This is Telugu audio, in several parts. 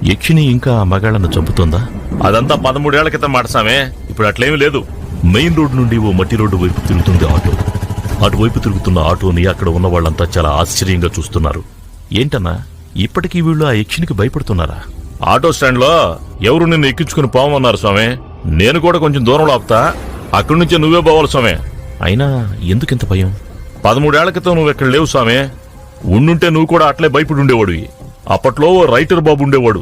యక్షిని ఇంకా ఆ మగాళ్లను చంపుతోందా? అదంతా 13 ఏళ్ల క్రితం మాట సామే. ఇప్పుడు అట్లేమీ లేదు. మెయిన్ రోడ్డు నుండి ఓ మట్టి రోడ్డు వైపు తిరుగుతుంది ఆటో. అటువైపు తిరుగుతున్న ఆటోని అక్కడ ఉన్న వాళ్ళంతా చాలా ఆశ్చర్యంగా చూస్తున్నారు. ఏంటన్నా, ఇప్పటికీ వీళ్ళు ఆ యక్షినికి భయపడుతున్నారా? ఆటో స్టాండ్ లో ఎవరు నిన్ను ఎక్కించుకుని పోవమన్నారు స్వామి. నేను కూడా కొంచెం దూరంలో ఆపుతా, అక్కడి నుంచే నువ్వే పోవాలి స్వామి. అయినా ఎందుకింత భయం? 13 ఏళ్ల క్రితం నువ్వు ఎక్కడ లేవు స్వామి. ఉండుంటే నువ్వు కూడా అట్లే భయపడి ఉండేవాడు. అప్పట్లో రైటర్ బాబు ఉండేవాడు.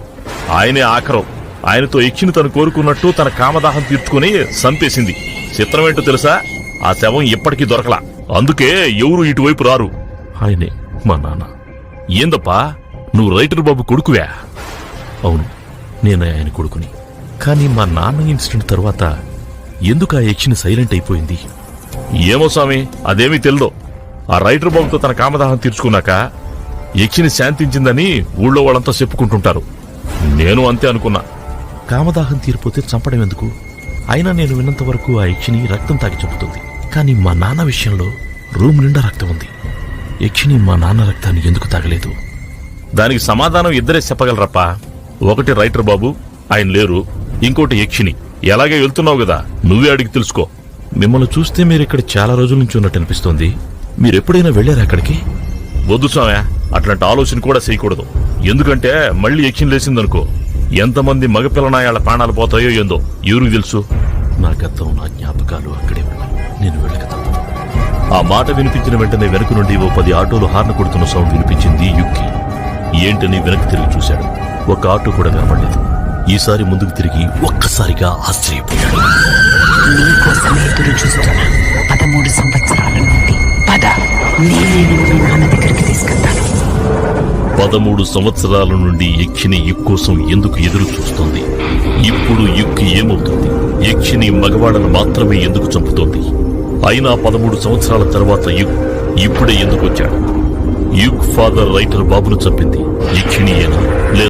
ఆయనే ఆఖరం. ఆయనతో యక్షిని తను కోరుకున్నట్టు తన కామదాహం తీర్చుకుని సంపేసింది. చిత్రమేంటో తెలుసా? ఆ శవం ఇప్పటికీ దొరకలా. అందుకే ఎవరు ఇటువైపు రారు. ఆయనే మా నాన్న. ఏందప్పా, నువ్వు రైటర్ బాబు కొడుకువా? అవును, నేనే ఆయన కొడుకుని. కానీ మా నాన్న ఇన్సిడెంట్ తర్వాత ఎందుకు ఆ యక్షిని సైలెంట్ అయిపోయింది? ఏమో స్వామి, అదేమీ తెలియదు. ఆ రైటర్ బాబుతో తన కామదాహం తీర్చుకున్నాక యక్షిని శాంతించిందని ఊళ్ళో వాళ్ళంతా చెప్పుకుంటుంటారు. నేను అంతే అనుకున్నా. కామదాహం తీరిపోతే చంపడం ఎందుకు? అయినా నేను విన్నంత వరకు ఆ యక్షిని రక్తం తాగి చంపుతుంది. కానీ మా నాన్న విషయంలో రూమ్ నిండా రక్తం ఉంది. యక్షిని మా నాన్న రక్తాన్ని ఎందుకు తాగలేదు? దానికి సమాధానం ఇద్దరే చెప్పగలరప్పా. ఒకటి రైటర్ బాబు, ఆయన లేరు. ఇంకోటి యక్షిని. ఎలాగే వెళ్తున్నావు కదా, నువ్వే అడిగి తెలుసుకో. మిమ్మల్ని చూస్తే మీరు ఇక్కడ చాలా రోజుల నుంచి ఉన్నట్టు అనిపిస్తోంది. మీరెప్పుడైనా వెళ్ళారా అక్కడికి? వద్దు స్వామి, అట్లాంటి ఆలోచన కూడా చేయకూడదు. ఎందుకంటే మళ్ళీ యక్షిని లేసిందనుకో, ఎంతమంది మగపిల్లనాయాళ్ళ ప్రాణాలు పోతాయో ఏందో ఎవరికి తెలుసు. నా గతం, నా జ్ఞాపకాలు అక్కడే ఉన్నాయి. నేను వెళ్ళక తప్పదు. ఆ మాట వినిపించిన వెంటనే వెనుక నుండి ఓ 10 ఆటోలు హార్న్ కొడుతున్న సౌండ్ వినిపించింది. యుక్కి ఏంటని వెనక్కి తిరిగి చూశాడు. ఒక ఆటో కూడా కనపడలేదు. ఈసారి ముందుకు తిరిగి ఒక్కసారిగా ఆశ్చర్యపోయాడు. నీకోసమే ఎదురు చూస్తున్నా 13 సంవత్సరాల నుండి. పద, నేనే మీ నాన్న దగ్గరికి తీసుకెళ్తాను. 13 సంవత్సరాల నుండి యక్షిని యుక్ కోసం ఎందుకు ఎదురు చూస్తోంది? ఇప్పుడు యుక్ ఏమవుతుంది? యక్షిని మగవాళ్ళను మాత్రమే ఎందుకు చంపుతోంది? అయినా 13 సంవత్సరాల తర్వాత యుక్ ఇప్పుడే ఎందుకు వచ్చాడు? యుక్ ఫాదర్ రైటర్ బాబును చంపింది యక్షినియేనా?